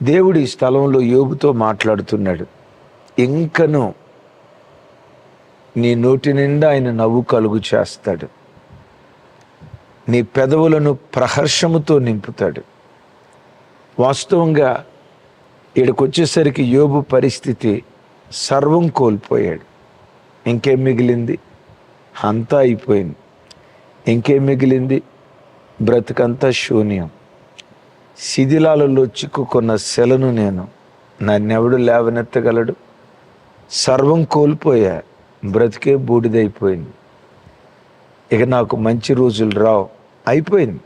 దేవుడు ఈ స్థలంలో యోబుతో మాట్లాడుతున్నాడు. ఇంకను నీ నోటి నిండా ఆయన నవ్వు కలుగు చేస్తాడు. నీ పెదవులను ప్రహర్షముతో నింపుతాడు. వాస్తవంగా ఈడకొచ్చేసరికి యోబు పరిస్థితి సర్వం కోల్పోయాడు. ఇంకేం మిగిలింది? అంతా అయిపోయింది. ఇంకేం మిగిలింది? బ్రతుకంతా శూన్యం. శిథిలాలలో చిక్కుకున్న శలను నేను, నన్నెవడు లేవనెత్తగలడు? సర్వం కోల్పోయా, బ్రతికే బూడిదైపోయింది. ఇక నాకు మంచి రోజులు రావు, అయిపోయింది.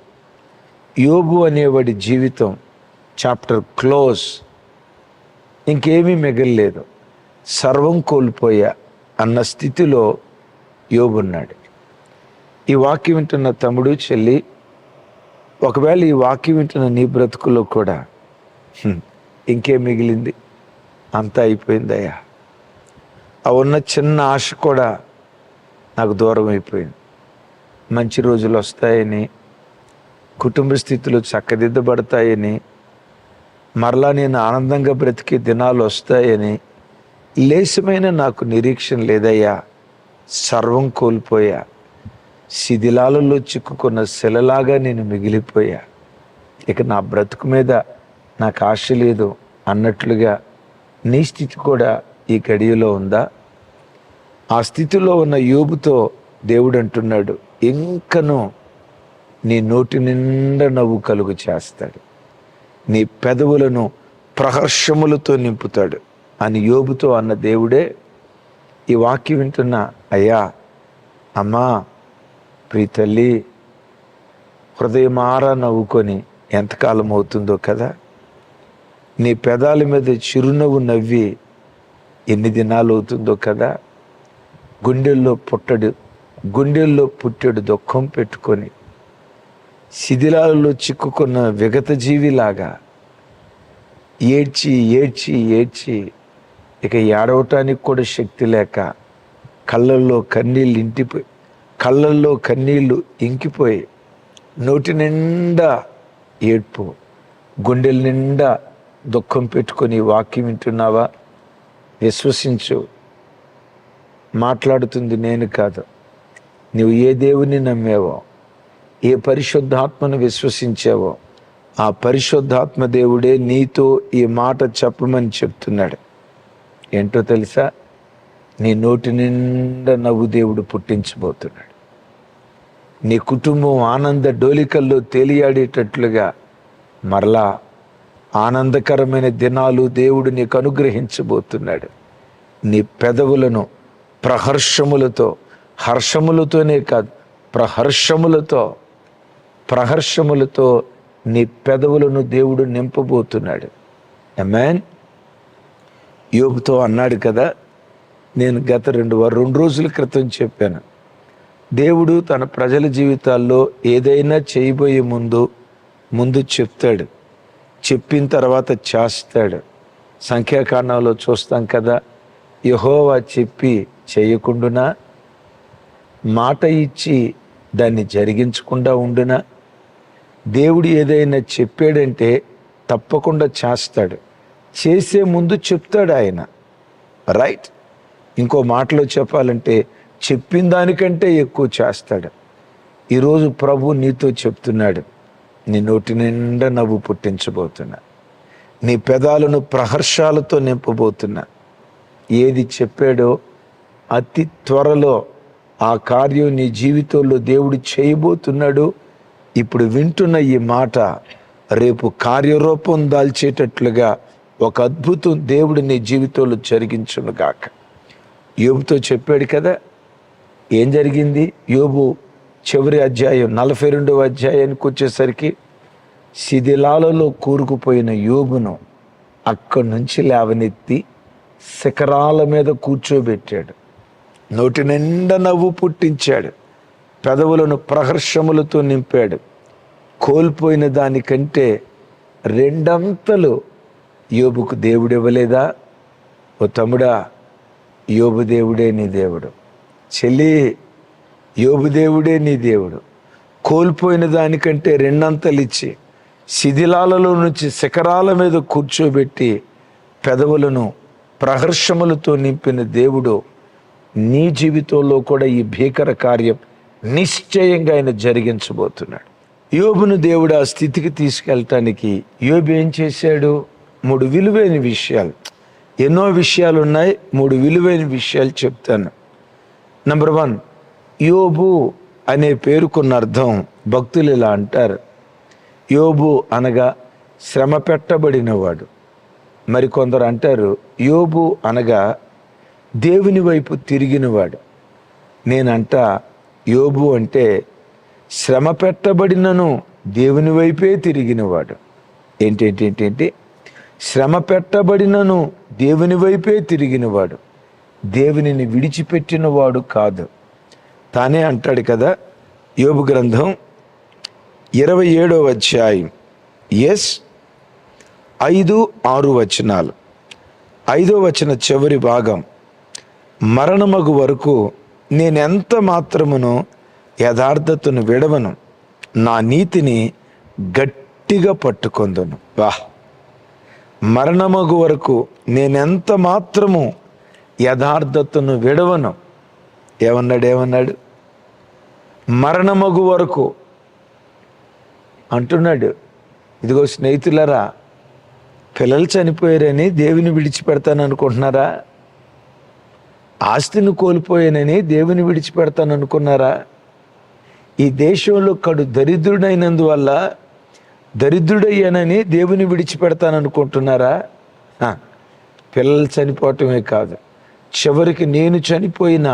యోబు అనేవాడి జీవితం చాప్టర్ క్లోజ్. ఇంకేమీ మిగలలేదు, సర్వం కోల్పోయా అన్న స్థితిలో యోబున్నాడు. ఈ వాక్యం వింటున్న తమ్ముడు, చెల్లి, ఒకవేళ ఈ వాక్యం వింటున్న నీ బ్రతుకులో కూడా ఇంకేం మిగిలింది? అంతా అయిపోయిందయ్యా, ఆ ఉన్న చిన్న ఆశ కూడా నాకు దూరం అయిపోయింది. మంచి రోజులు వస్తాయని, కుటుంబ స్థితులు చక్కదిద్దబడతాయని, మరలా నేను ఆనందంగా బ్రతికే దినాలు వస్తాయని లేశమైన నాకు నిరీక్షణ లేదయ్యా. సర్వం కోల్పోయా, శిథిలాలలో చిక్కుకున్న శిలలాగా నేను మిగిలిపోయా. ఇక నా బ్రతుకు మీద నాకు ఆశ లేదు అన్నట్లుగా నీ స్థితి కూడా ఈ గడియలో ఉందా? ఆ స్థితిలో ఉన్న యోబుతో దేవుడు అంటున్నాడు, ఇంకను నీ నోటి నిండా నవ్వు కలుగు చేస్తాడు, నీ పెదవులను ప్రహర్షములతో నింపుతాడు అని యోబుతో అన్న దేవుడే ఈ వాక్యం వింటున్న అయ్యా, అమ్మా, ప్రీతల్లి, హృదయమారా నవ్వుకొని ఎంతకాలం అవుతుందో కదా. నీ పెదాల మీద చిరునవ్వు నవ్వి ఎన్ని దినాలు అవుతుందో కదా. గుండెల్లో పుట్టెడు దుఃఖం పెట్టుకొని శిథిలాలలో చిక్కుకున్న విగత జీవిలాగా ఏడ్చి ఏడ్చి ఏడ్చి ఇక ఏడవటానికి కూడా శక్తి లేక కళ్ళల్లో కన్నీళ్ళు ఇంకిపోయి నోటి నిండా ఏడ్పు, గుండెల నిండా దుఃఖం పెట్టుకొని వాక్యం వింటున్నావా? విశ్వసించు, మాట్లాడుతుంది నేను కాదు. నువ్వు ఏ దేవుని నమ్మేవో, ఏ పరిశుద్ధాత్మను విశ్వసించావో ఆ పరిశుద్ధాత్మ దేవుడే నీతో ఈ మాట చెప్పమని చెప్తున్నాడు. ఏంటో తెలుసా? నీ నోటి నిండా నవ్వు దేవుడు పుట్టించబోతున్నాడు. నీ కుటుంబం ఆనంద డోలికల్లో తేలియాడేటట్లుగా మరలా ఆనందకరమైన దినాలు దేవుడు నీకు అనుగ్రహించబోతున్నాడు. నీ పెదవులను ప్రహర్షములతో, హర్షములతోనే కాదు, ప్రహర్షములతో నీ పెదవులను దేవుడు నింపబోతున్నాడు. ఆమేన్. యోబుతో అన్నాడు కదా, నేను గత రెండు రోజుల క్రితం చెప్పాను, దేవుడు తన ప్రజల జీవితాల్లో ఏదైనా చేయబోయే ముందు చెప్తాడు, చెప్పిన తర్వాత చేస్తాడు. సంఖ్యాకాండంలో చూస్తాం కదా, యెహోవా చెప్పి చేయకుండునా, మాట ఇచ్చి దాన్ని జరిగించకుండా ఉండునా. దేవుడు ఏదైనా చెప్పాడంటే తప్పకుండా చేస్తాడు. చేసే ముందు చెప్తాడు ఆయన, రైట్. ఇంకో మాటలో చెప్పాలంటే చెప్పిన దానికంటే ఎక్కువ చేస్తాడు. ఈరోజు ప్రభు నీతో చెప్తున్నాడు, నీ నోటి నిండా నవ్వు పుట్టించబోతున్నా, నీ పెదాలను ప్రహర్షాలతో నింపబోతున్నా. ఏది చెప్పాడో అతి త్వరలో ఆ కార్యం నీ జీవితంలో దేవుడు చేయబోతున్నాడు. ఇప్పుడు వింటున్న ఈ మాట రేపు కార్యరూపం దాల్చేటట్లుగా ఒక అద్భుతం దేవుడు నీ జీవితంలో జరిగించునుగాక. యోబుతో చెప్పాడు కదా, ఏం జరిగింది? యోబు చివరి అధ్యాయం 42వ అధ్యాయానికి వచ్చేసరికి శిథిలాలలో కూరుకుపోయిన యోబును అక్కడి నుంచి లేవనెత్తి శిఖరాల మీద కూర్చోబెట్టాడు. నోటి నిండా నవ్వు పుట్టించాడు, పెదవులను ప్రహర్షములతో నింపాడు. కోల్పోయిన దానికంటే రెండంతలు యోబుకు దేవుడు ఇవ్వలేదా? ఓ తమ్ముడా, యోబు దేవుడే నీ దేవుడు. చెల్లి, యోబు దేవుడే నీ దేవుడు. కోల్పోయిన దానికంటే రెండంతలు ఇచ్చి శిథిలాలలో నుంచి శిఖరాల మీద కూర్చోబెట్టి పెదవులను ప్రహర్షములతో నింపిన దేవుడు నీ జీవితంలో కూడా ఈ భీకర కార్యం నిశ్చయంగా ఆయన జరిగించబోతున్నాడు. యోబును దేవుడు ఆ స్థితికి తీసుకెళ్ళటానికి యోబు ఏం చేశాడు? 3 విలువైన విషయాలు, ఎన్నో విషయాలు ఉన్నాయి, 3 విలువైన విషయాలు చెప్తాను. నంబర్ 1, యోబు అనే పేరుకున్న అర్థం భక్తులు ఇలా అంటారు, యోబు అనగా శ్రమ పెట్టబడినవాడు. మరికొందరు అంటారు యోబు అనగా దేవుని వైపు తిరిగినవాడు. నేనంట యోబు అంటే శ్రమ పెట్టబడినను దేవుని వైపే తిరిగినవాడు. ఏంటేంటేంటేంటి? శ్రమ పెట్టబడినను దేవుని వైపే తిరిగినవాడు, దేవునిని విడిచిపెట్టినవాడు కాదు. తానే అంటాడు కదా, యోబు గ్రంథం 27వ అధ్యాయం 5-6 వచనాలు. 5వ వచన చివరి భాగం, మరణమగు వరకు నేనెంత మాత్రమును యథార్థతను విడవను, నా నీతిని గట్టిగా పట్టుకొందును. వాహ్! మరణమగు వరకు నేనెంత మాత్రము యథార్థతను విడవను. ఏమన్నాడు? మరణమగు వరకు అంటున్నాడు. ఇదిగో స్నేహితులరా, పిల్లలు చనిపోయారని దేవుని విడిచిపెడతాను అనుకుంటున్నారా? ఆస్తిని కోల్పోయానని దేవుని విడిచిపెడతాను అనుకున్నారా? ఈ దేశంలో కడు దరిద్రుడైనందువల్ల దరిద్రుడయ్యానని దేవుని విడిచిపెడతాను అనుకుంటున్నారా? పిల్లలు చనిపోవటమే కాదు, చివరికి నేను చనిపోయిన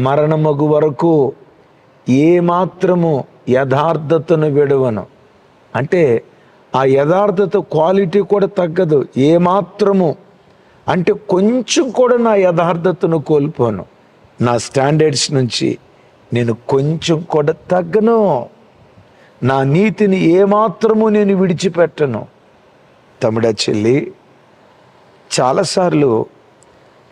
మరణమగు వరకు ఏమాత్రము యథార్థతను విడవను. అంటే ఆ యథార్థత క్వాలిటీ కూడా తగ్గదు. ఏమాత్రము అంటే కొంచెం కూడా నా యథార్థతను కోల్పోను. నా స్టాండర్డ్స్ నుంచి నేను కొంచెం కూడా తగ్గను. నా నీతిని ఏమాత్రము నేను విడిచిపెట్టను. తమ్ముడా, చెల్లి, చాలాసార్లు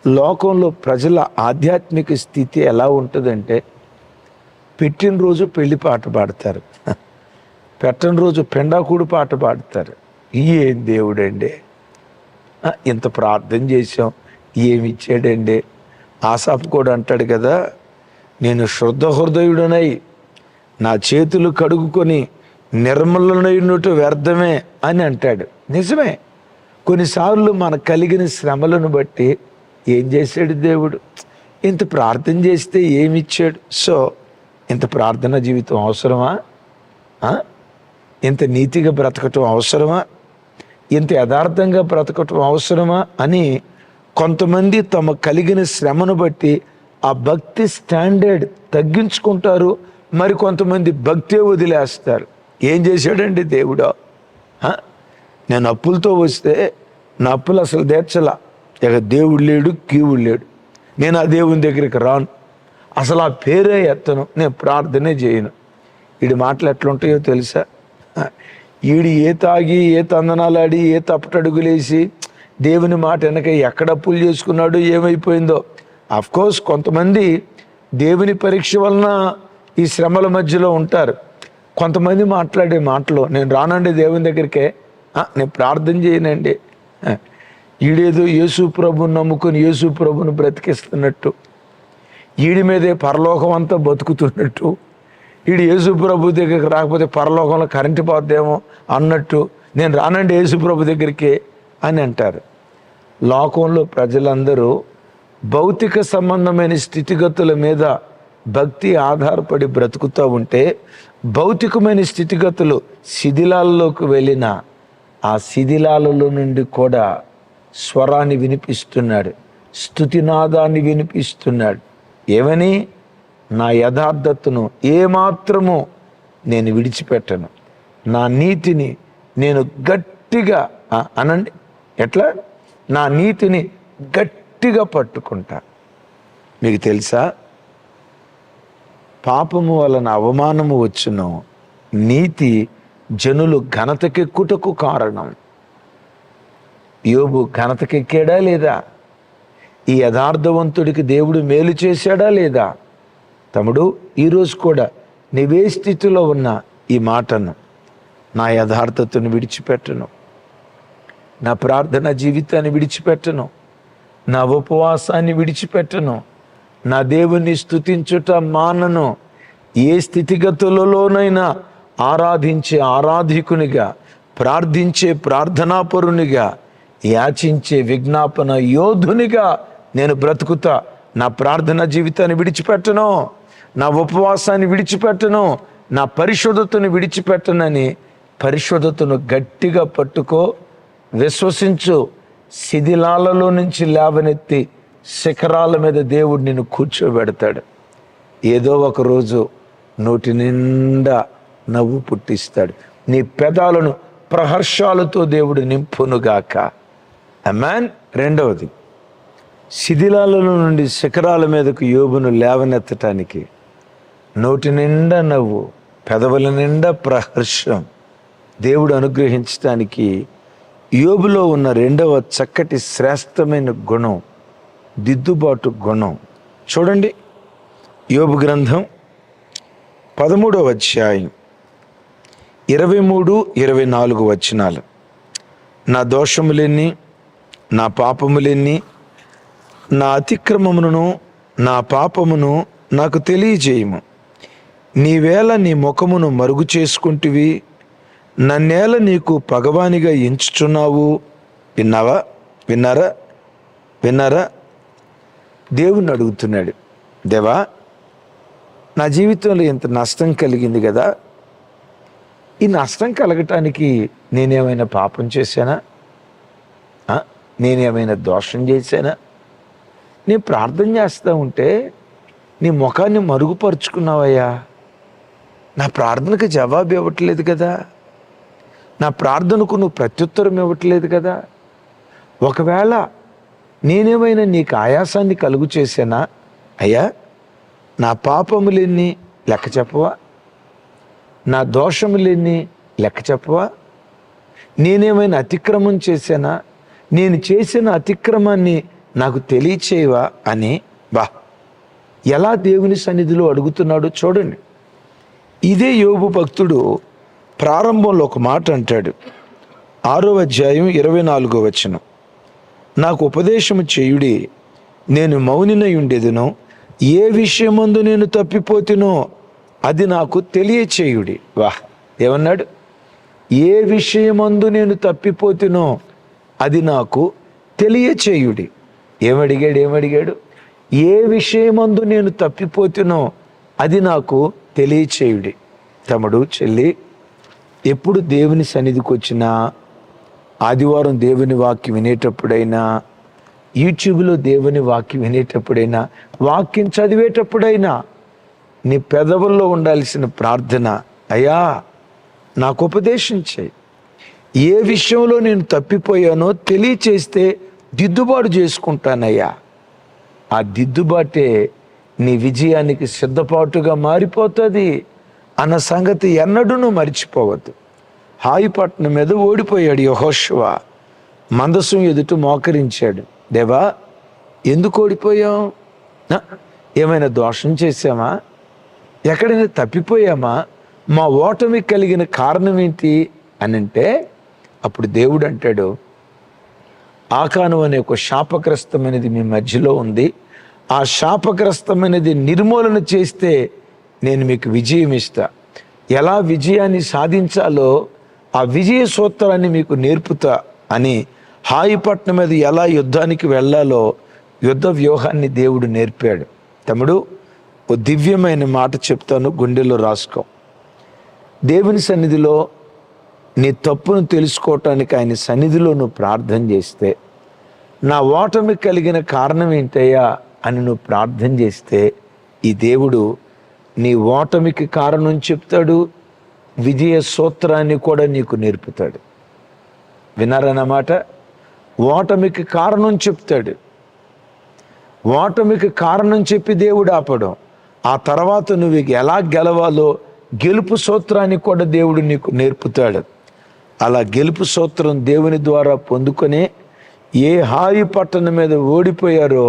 లోకంలో ప్రజల ఆధ్యాత్మిక స్థితి ఎలా ఉంటుందంటే, పెట్టిన రోజు పెళ్లి పాట పాడతారు, పెట్టని రోజు పెండాకుడు పాట పాడతారు. ఏం దేవుడండి, ఇంత ప్రార్థన చేసాం, ఏమి ఇచ్చాడండి? ఆసాపు కూడా అంటాడు కదా, నేను శుద్ధ హృదయుడనై నా చేతులు కడుగుకొని నిర్మలనైనట్టు వ్యర్థమే అని అంటాడు. నిజమే. కొన్నిసార్లు మనకు కలిగిన శ్రమలను బట్టి ఏం చేశాడు దేవుడు? ఇంత ప్రార్థన చేస్తే ఏమిచ్చాడు? సో ఇంత ప్రార్థన జీవితం అవసరమా? ఇంత నీతిగా బ్రతకటం అవసరమా? ఇంత యథార్థంగా బ్రతకటం అవసరమా అని కొంతమంది తమ కలిగిన శ్రమను బట్టి ఆ భక్తి స్టాండర్డ్ తగ్గించుకుంటారు. మరి కొంతమంది భక్తే వదిలేస్తారు. ఏం చేశాడండి దేవుడా? నేను అప్పులతో వస్తే నా అప్పులు అసలు తీర్చలా, ఇక దేవుడు లేడు, కీవుడు లేడు, నేను ఆ దేవుని దగ్గరికి రాను, అసలు ఆ పేరే ఎత్తను, నేను ప్రార్థనే చేయను. వీడి మాటలు ఎట్లుంటాయో తెలుసా? వీడు ఏ తాగి, ఏ తందనాలాడి, ఏ తప్పటడుగులేసి దేవుని మాట వెనక ఎక్కడ అప్పులు చేసుకున్నాడో, ఏమైపోయిందో. అఫ్కోర్స్ కొంతమంది దేవుని పరీక్ష వలన ఈ శ్రమల మధ్యలో ఉంటారు. కొంతమంది మాట్లాడే మాటలు, నేను రానండి దేవుని దగ్గరికే, నేను ప్రార్థన చేయనండి. ఈడేదో యేసు ప్రభుని నమ్ముకొని యేసు ప్రభుని బ్రతికిస్తున్నట్టు, ఈడి మీదే పరలోకం అంతా బతుకుతున్నట్టు, ఈడు యేసు ప్రభు దగ్గరికి రాకపోతే పరలోకంలో కరెంటు పోద్దేమో అన్నట్టు, నేను రానండి యేసు ప్రభు దగ్గరికి అని అంటారు. లోకంలో ప్రజలందరూ భౌతిక సంబంధమైన స్థితిగతుల మీద భక్తి ఆధారపడి బ్రతుకుతూ ఉంటే, భౌతికమైన స్థితిగతులు శిథిలాల్లోకి వెళ్ళిన ఆ శిథిలాలలో నుండి కూడా స్వరాన్ని వినిపిస్తున్నాడు, స్తుతినాదాన్ని వినిపిస్తున్నాడు. ఏమని? నా యథార్థతను ఏమాత్రము నేను విడిచిపెట్టను, నా నీతిని నేను గట్టిగా అనండి, ఎట్లా? నా నీతిని గట్టిగా పట్టుకుంటా. మీకు తెలుసా, పాపము వలన అవమానము వచ్చును, నీతి జనులు ఘనతకెక్కుటకు కారణం. యోబు ఘనతకెక్కాడా లేదా? ఈ యథార్థవంతుడికి దేవుడు మేలు చేశాడా లేదా? తమ్ముడు, ఈరోజు కూడా నీవే స్థితిలో ఉన్న ఈ మాటను నా యథార్థతను విడిచిపెట్టను, నా ప్రార్థన జీవితాన్ని విడిచిపెట్టను, నా ఉపవాసాన్ని విడిచిపెట్టను, నా దేవుని స్తుతించుట మానను. ఏ స్థితిగతులలోనైనా ఆరాధించే ఆరాధికునిగా, ప్రార్థించే ప్రార్థనాపరునిగా, యాచించే విజ్ఞాపన యోధునిగా నేను బ్రతుకుతా. నా ప్రార్థన జీవితాన్ని విడిచిపెట్టను, నా ఉపవాసాన్ని విడిచిపెట్టను, నా పరిశుద్ధతను విడిచిపెట్టనని పరిశుద్ధతను గట్టిగా పట్టుకో, విశ్వసించు. శిథిలాలలో నుంచి లేవనెత్తి శిఖరాల మీద దేవుడు నిన్ను కూర్చోబెడతాడు. ఏదో ఒక రోజు నోటి నిండా నవ్వు పుట్టిస్తాడు. నీ పెదాలను ప్రహర్షాలతో దేవుడు నింపునుగాక. ఆమేన్. రెండవది, శిథిలాలలో నుండి శిఖరాల మీదకు యోబును లేవనెత్తటానికి నోటి నిండా నవ్వు, పెదవుల నిండా ప్రహర్షం దేవుడు అనుగ్రహించటానికి యోబులో ఉన్న రెండవ చక్కటి శ్రేష్టమైన గుణం దిద్దుబాటు గుణం. చూడండి, యోబు గ్రంథం 13వ అధ్యాయం 23-24 వచనాలు. నా దోషములెన్ని, నా పాపములెన్ని, నా అతిక్రమమును నా పాపమును నాకు తెలియజేయము. నీవేళ నీ ముఖమును మరుగు చేసుకుంటువి, నన్నేల నీకు పగవానిగా ఎంచుచున్నావు. విన్నారా? దేవుణ్ణి అడుగుతున్నాడు, దేవా, నా జీవితంలో ఇంత నష్టం కలిగింది కదా, ఈ నష్టం కలగటానికి నేనేమైనా పాపం చేశానా? నేనేమైనా దోషం చేశానా? నేను ప్రార్థన చేస్తూ ఉంటే నీ ముఖాన్ని మరుగుపరుచుకున్నావయ్యా. నా ప్రార్థనకు జవాబు ఇవ్వట్లేదు కదా, నా ప్రార్థనకు నువ్వు ప్రత్యుత్తరం ఇవ్వట్లేదు కదా. ఒకవేళ నేనేమైనా నీకు ఆయాసాన్ని కలుగు చేశానా? అయ్యా, నా పాపములెన్ని లెక్క చెప్పవా? నా దోషములెన్ని లెక్క చెప్పవా? నేనేమైనా అతిక్రమం చేశానా? నేను చేసిన అతిక్రమాన్ని నాకు తెలియచేయవా అని ఎలా దేవుని సన్నిధిలో అడుగుతున్నాడో చూడండి. ఇదే యోబు భక్తుడు ప్రారంభంలో ఒక మాట అంటాడు. 6వ అధ్యాయం 24వ వచనం. నాకు ఉపదేశము చేయుడి, నేను మౌనినై ఉండేదను. ఏ విషయమందు నేను తప్పిపోతునో అది నాకు తెలియచేయుడి. ఏమన్నాడు? ఏ విషయమందు నేను తప్పిపోతునో అది నాకు తెలియచేయుడి. ఏమడిగాడు? ఏ విషయమందు నేను తప్పిపోతునో అది నాకు తెలియచేయుడి. తమ్ముడు, చెల్లి, ఎప్పుడు దేవుని సన్నిధికి వచ్చినా, ఆదివారం దేవుని వాక్యం వినేటప్పుడైనా, యూట్యూబ్లో దేవుని వాక్యం వినేటప్పుడైనా, వాక్యం చదివేటప్పుడైనా నీ పెదవుల్లో ఉండాల్సిన ప్రార్థన, అయ్యా నాకు ఉపదేశం చేయి. ఏ విషయంలో నేను తప్పిపోయానో తెలియచేస్తే దిద్దుబాటు చేసుకుంటానయ్యా. ఆ దిద్దుబాటే నీ విజయానికి సిద్ధపాటుగా మారిపోతుంది అన్న సంగతి ఎన్నడూ మర్చిపోవద్దు. హాయిపట్నం మీద ఓడిపోయాడు యెహోషువ. మందసం ఎదుట మోకరించాడు. దేవా, ఎందుకు ఓడిపోయాం? ఏమైనా దోషం చేశామా? ఎక్కడైనా తప్పిపోయామా? మా ఓటమి కలిగిన కారణం ఏంటి అని అంటే, అప్పుడు దేవుడు అంటాడు, ఆకాను అనే ఒక శాపగ్రస్తమైనది మీ మధ్యలో ఉంది. ఆ శాపగ్రస్తమైనది నిర్మూలన చేస్తే నేను మీకు విజయం ఇస్తా. ఎలా విజయాన్ని సాధించాలో ఆ విజయ సూత్రాన్ని మీకు నేర్పుతా అని హాయిపట్నం మీద ఎలా యుద్ధానికి వెళ్ళాలో యుద్ధ వ్యూహాన్ని దేవుడు నేర్పాడు. తమ్ముడు, ఓ దివ్యమైన మాట చెప్తాను, గుండెలో రాసుకో. దేవుని సన్నిధిలో నీ తప్పును తెలుసుకోవటానికి ఆయన సన్నిధిలో నువ్వు ప్రార్థన చేస్తే, నా ఓటమి కలిగిన కారణం ఏంటయ్యా అని నువ్వు ప్రార్థన చేస్తే, ఈ దేవుడు నీ ఓటమికి కారణం చెప్తాడు, విజయ సూత్రాన్ని కూడా నీకు నేర్పుతాడు. విన్నారన్నమాట? ఓటమికి కారణం చెప్తాడు. ఓటమికి కారణం చెప్పి దేవుడు ఆపడం, ఆ తర్వాత నువ్వు ఎలా గెలవాలో గెలుపు సూత్రాన్ని కూడా దేవుడు నీకు నేర్పుతాడు. అలా గెలుపు సూత్రం దేవుని ద్వారా పొందుకొని ఏ హాయి పట్టణం మీద ఓడిపోయారో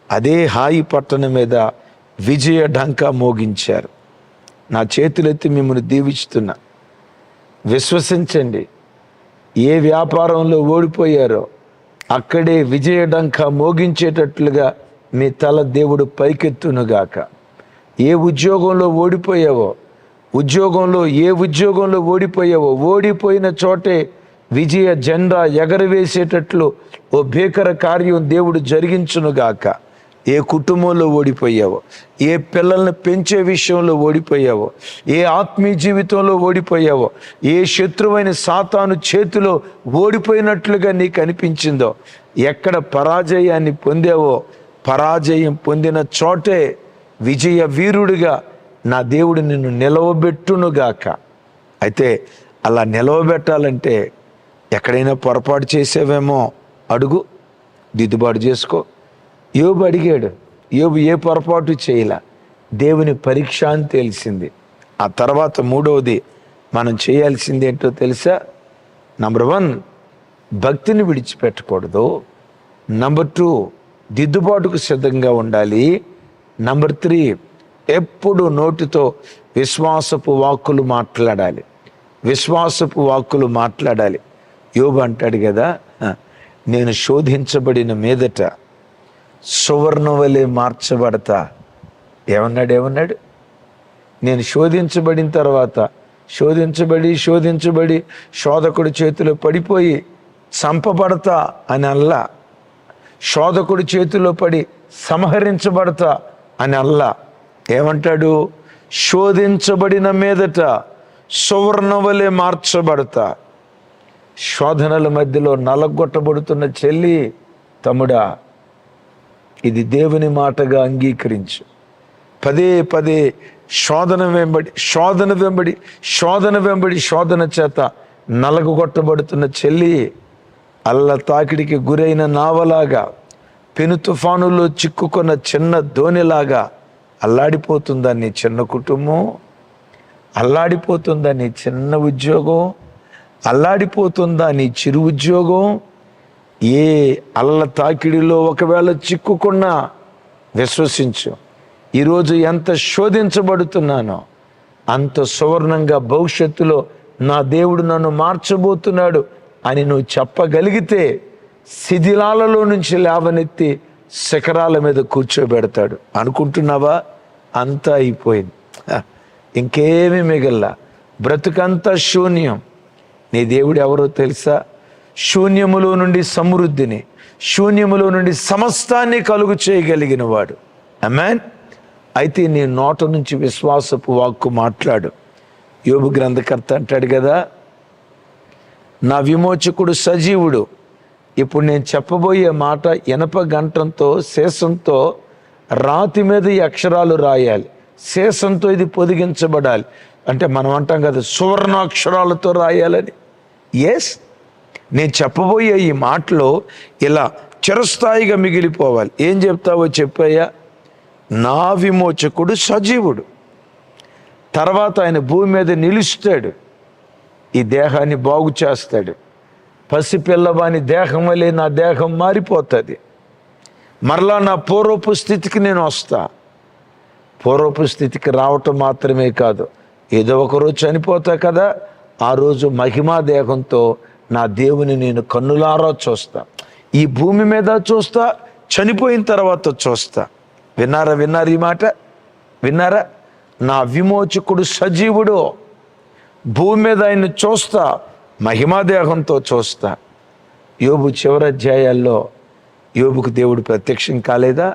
అదే హాయి పట్టణం మీద విజయ ఢంకా మోగించారు. నా చేతులెత్తి మిమ్మల్ని దీవిస్తున్నా. విశ్వసించండి. ఏ వ్యాపారంలో ఓడిపోయారో అక్కడే విజయడంక మోగించేటట్లుగా మీ తల దేవుడు పైకెత్తునుగాక. ఏ ఉద్యోగంలో ఓడిపోయావో, ఏ ఉద్యోగంలో ఓడిపోయావో, ఓడిపోయిన చోటే విజయ జెండా ఎగరవేసేటట్లు ఓ భీకర కార్యం దేవుడు జరిగించునుగాక. ఏ కుటుంబంలో ఓడిపోయావో, ఏ పిల్లల్ని పెంచే విషయంలో ఓడిపోయావో, ఏ ఆత్మీయ జీవితంలో ఓడిపోయావో, ఏ శత్రువైన సాతాను చేతిలో ఓడిపోయినట్లుగా నీకు అనిపించిందో, ఎక్కడ పరాజయాన్ని పొందావో, పరాజయం పొందిన చోటే విజయ వీరుడిగా నా దేవుడు నిన్ను నిలవబెట్టునుగాక. అయితే అలా నిలవబెట్టాలంటే ఎక్కడైనా పొరపాటు చేసేవేమో అడుగు, దిద్దుబాటు చేసుకో. యోబు అడిగాడు. యోబు ఏ పొరపాటు చేయలే. దేవుని పరీక్ష అని తెలిసింది. ఆ తర్వాత మూడవది మనం చేయాల్సింది ఏంటో తెలుసా? నంబర్ 1, భక్తిని విడిచిపెట్టకూడదు. నంబర్ 2, దిద్దుబాటుకు సిద్ధంగా ఉండాలి. నంబర్ 3, ఎప్పుడు నోటితో విశ్వాసపు వాక్కులు మాట్లాడాలి. విశ్వాసపు వాక్కులు మాట్లాడాలి. యోబు అంటాడు కదా, నేను శోధించబడిన మీదట సువర్ణ వలె మార్చబడతా. ఏమన్నాడు? నేను శోధించబడిన తర్వాత శోధించబడి శోధకుడి చేతిలో పడిపోయి చంపబడతా అని అల్లా, శోధకుడి చేతిలో పడి సంహరించబడతా అని అల్లా. ఏమంటాడు? శోధించబడిన మీదట సువర్ణ వలె మార్చబడతా. శోధనల మధ్యలో నలగొట్టబడుతున్న చెల్లి, తమ్ముడా, ఇది దేవుని మాటగా అంగీకరించు. పదే శోధన వెంబడి శోధన చేత నలగొట్టబడుతున్న చెల్లి, అల్ల తాకిడికి గురైన నావలాగా, పెను తుఫానుల్లో చిక్కుకున్న చిన్న ధోనిలాగా అల్లాడిపోతుందా నీ చిన్న కుటుంబం? అల్లాడిపోతుందా నీ చిన్న ఉద్యోగం? అల్లాడిపోతుందా నీ చిరు ఉద్యోగం? ఏ అల్ల తాకిడిలో ఒకవేళ చిక్కుకున్నా విశ్వసించు, ఈరోజు ఎంత శోధించబడుతున్నానో అంత సువర్ణంగా భవిష్యత్తులో నా దేవుడు నన్ను మార్చబోతున్నాడు అని నువ్వు చెప్పగలిగితే శిథిలాలలో నుంచి లేవనెత్తి శిఖరాల మీద కూర్చోబెడతాడు. అనుకుంటున్నావా? అంతా అయిపోయింది, ఇంకేమీ మిగల్లా, బ్రతుకంతా శూన్యం. నీ దేవుడు ఎవరో తెలుసా? శూన్యములో నుండి సమృద్ధిని, శూన్యములో నుండి సమస్తాన్ని కలుగు చేయగలిగిన వాడు. ఆమేన్. అయితే నీ నోట నుంచి విశ్వాసపు వాక్కు మాట్లాడు. యోబు గ్రంథకర్త అంటాడు కదా, నా విమోచకుడు సజీవుడు. ఇప్పుడు నేను చెప్పబోయే మాట ఇనప గంటంతో శేషంతో రాతి మీద ఈ అక్షరాలు రాయాలి. శేషంతో ఇది పొదిగించబడాలి. అంటే మనం అంటాం కదా సువర్ణాక్షరాలతో రాయాలని. ఎస్, నేను చెప్పబోయే ఈ మాటలో ఇలా చిరస్థాయిగా మిగిలిపోవాలి. ఏం చెప్తావో చెప్పయ్యా. నా విమోచకుడు సజీవుడు. తర్వాత ఆయన భూమి మీద నిలుస్తాడు, ఈ దేహాన్ని బాగు చేస్తాడు. పసిపిల్లవాని దేహం వలె నా దేహం మారిపోతుంది. మరలా నా పూర్వపు స్థితికి నేను వస్తా. పూర్వపు స్థితికి రావటం మాత్రమే కాదు, ఏదో ఒకరోజు చనిపోతా కదా, ఆ రోజు మహిమా దేహంతో నా దేవుని నేను కన్నులారా చూస్తా. ఈ భూమి మీద చూస్తా, చనిపోయిన తర్వాత చూస్తా. విన్నారా ఈ మాట? విన్నారా? నా విమోచకుడు సజీవుడు. భూమి మీద ఆయన్ని చూస్తా, మహిమాదేహంతో చూస్తా. యోబు చివరి అధ్యాయాల్లో యోబుకు దేవుడు ప్రత్యక్షం కాలేదా?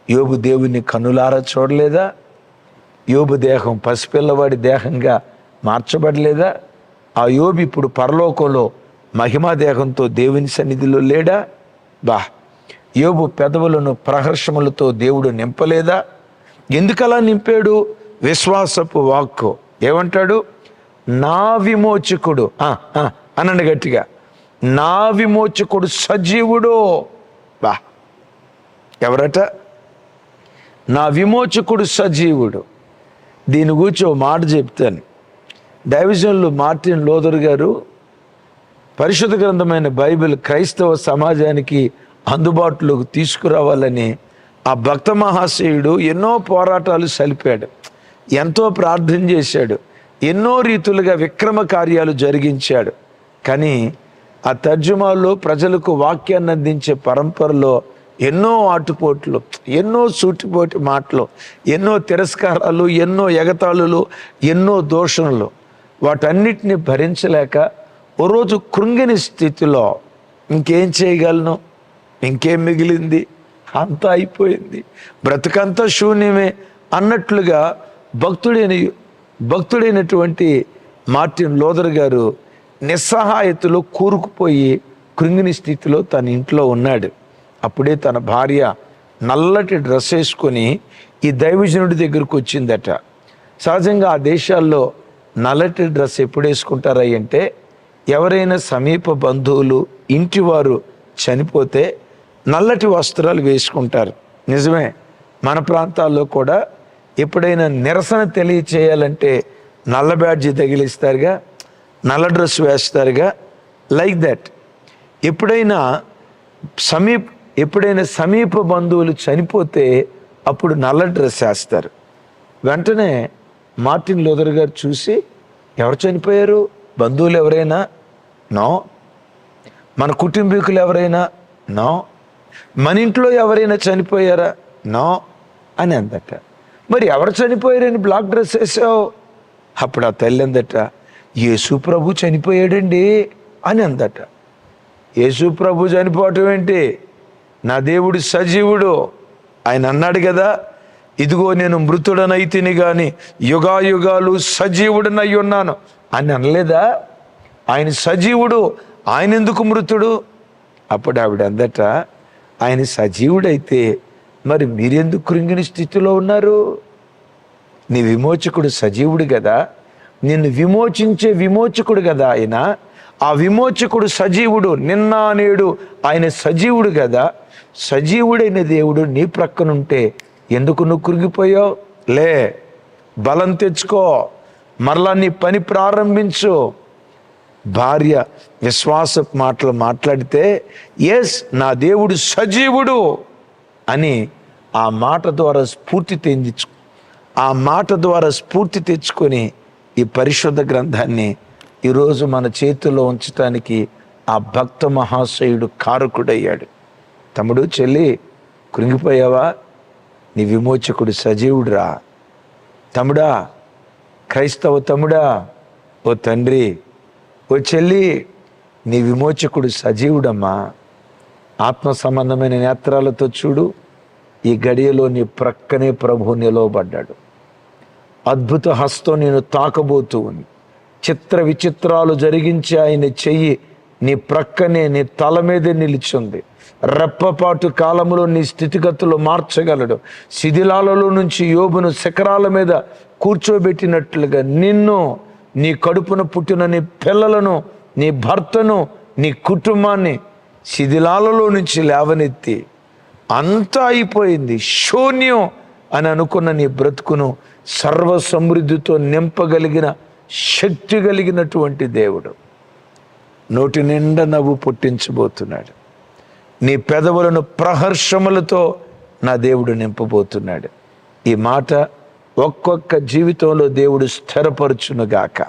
యోబు దేవుని కన్నులారా చూడలేదా? యోబు దేహం పసిపిల్లవాడి దేహంగా మార్చబడలేదా? ఆ యోబు ఇప్పుడు పరలోకంలో మహిమా దేహంతో దేవుని సన్నిధిలో లేడా? యోబు పెదవులను ప్రహర్షములతో దేవుడు నింపలేదా? ఎందుకలా నింపాడు? విశ్వాసపు వాక్కు. ఏమంటాడు? నా విమోచకుడు, అనండి గట్టిగా, నా విమోచకుడు సజీవుడు. ఎవరట? నా విమోచకుడు సజీవుడు. దీని గురించి ఓ మాట చెప్తాను. దైవజనులు మార్టిన్ లోదర్ గారు పరిశుద్ధ గ్రంథమైన బైబిల్ క్రైస్తవ సమాజానికి అందుబాటులోకి తీసుకురావాలని ఆ భక్త మహాశయుడు ఎన్నో పోరాటాలు సలిపాడు, ఎంతో ప్రార్థన చేశాడు. ఎన్నో రీతులుగా విక్రమ కార్యాలు జరిగించాడు. కానీ ఆ తర్జుమాలో ప్రజలకు వాక్యాన్ని అందించే పరంపరలో ఎన్నో ఆటుపోట్లు, ఎన్నో సూటిపోటి మాటలు, ఎన్నో తిరస్కారాలు, ఎన్నో ఎగతాళులు, ఎన్నో దూషణలు, వాటన్నిటిని భరించలేక ఓ రోజు కృంగిని స్థితిలో ఇంకేం చేయగలను, ఇంకేం మిగిలింది, అంతా అయిపోయింది, బ్రతుకంతా శూన్యమే అన్నట్లుగా భక్తుడైనటువంటి మార్టిన్ లూథర్ గారు నిస్సహాయతలో కూరుకుపోయి కృంగిని స్థితిలో తన ఇంట్లో ఉన్నాడు. అప్పుడే తన భార్య నల్లటి డ్రెస్ వేసుకొని ఈ దైవజనుడి దగ్గరకు వచ్చిందట. సహజంగా ఆ దేశాల్లో నల్లటి డ్రెస్ ఎప్పుడు వేసుకుంటారా అంటే, ఎవరైనా సమీప బంధువులు ఇంటివారు చనిపోతే నల్లటి వస్త్రాలు వేసుకుంటారు. నిజమే, మన ప్రాంతాల్లో కూడా ఎప్పుడైనా నిరసన తెలియచేయాలంటే నల్ల బ్యాడ్జి తగిలిస్తారుగా, నల్ల డ్రెస్ వేస్తారుగా. లైక్ దట్ ఎప్పుడైనా సమీప బంధువులు చనిపోతే అప్పుడు నల్ల డ్రెస్ వేస్తారు. వెంటనే మార్టిన్ లూథర్ గారు చూసి, ఎవరు చనిపోయారు? బంధువులు ఎవరైనా? నో. మన కుటుంబీకులు ఎవరైనా? నో. మన ఇంట్లో ఎవరైనా చనిపోయారా? నో అని అందట. మరి ఎవరు చనిపోయారని బ్లాక్ డ్రెస్ వేసావు? అప్పుడు ఆ తల్లి అందట, యేసు ప్రభు చనిపోయాడండి అని అందట. యేసు ప్రభు చనిపోవటం ఏంటి? నా దేవుడు సజీవుడు, ఆయన అన్నాడు కదా, ఇదిగో నేను మృతుడనైతిని గాని యుగాయుగాలు సజీవుడనై ఉన్నాను అని అనలేదా? ఆయన సజీవుడు, ఆయన ఎందుకు మృతుడు? అప్పుడు ఆవిడ అందట, ఆయన సజీవుడైతే మరి మీరెందుకు కృంగిన స్థితిలో ఉన్నారు? నీ విమోచకుడు సజీవుడు కదా, నిన్ను విమోచించే విమోచకుడు కదా ఆయన. ఆ విమోచకుడు సజీవుడు, నిన్న నేడు ఆయన సజీవుడు కదా. సజీవుడైన దేవుడు నీ ప్రక్కనుంటే ఎందుకు నువ్వు కృంగిపోయావు? లే, బలం తెచ్చుకో, మరలా నీ పని ప్రారంభించు. భార్య విశ్వాస మాటలు మాట్లాడితే, ఎస్ నా దేవుడు సజీవుడు అని ఆ మాట ద్వారా స్ఫూర్తి తెచ్చుకొని ఈ పరిశుద్ధ గ్రంథాన్ని ఈరోజు మన చేతుల్లో ఉంచటానికి ఆ భక్త మహాశయుడు కారకుడయ్యాడు. తమ్ముడు, చెల్లి, కృంగిపోయావా? నీ విమోచకుడు సజీవుడురా. తమ్ముడా, క్రైస్తవ తమ్ముడా, ఓ తండ్రి, ఓ చెల్లి, నీ విమోచకుడు సజీవుడమ్మా. ఆత్మ సంబంధమైన నేత్రాలతో చూడు. ఈ గడియలో నీ ప్రక్కనే ప్రభు నిలవబడ్డాడు. అద్భుత హస్తం నేను తాకబోతూ ఉంది. చిత్ర విచిత్రాలు జరిగించి ఆయన చెయ్యి నీ ప్రక్కనే, నీ తల మీదే నిలిచింది. రెప్పపాటు కాలంలో నీ స్థితిగతులు మార్చగలడు. శిథిలాలలో నుంచి యోబును శిఖరాల మీద కూర్చోబెట్టినట్లుగా నిన్ను, నీ కడుపున పుట్టిన నీ పిల్లలను, నీ భర్తను, నీ కుటుంబాన్ని శిథిలాలలో నుంచి లేవనెత్తి, అంతా అయిపోయింది శూన్యం అని అనుకున్న నీ బ్రతుకును సర్వ సమృద్ధితో నింపగలిగిన శక్తి కలిగినటువంటి దేవుడు నోటి నిండా నవ్వు పుట్టించబోతున్నాడు. నీ పెదవులను ప్రహర్షములతో నా దేవుడు నింపబోతున్నాడు. ఈ మాట ఒక్కొక్క జీవితంలో దేవుడు స్థిరపరచునుగాక.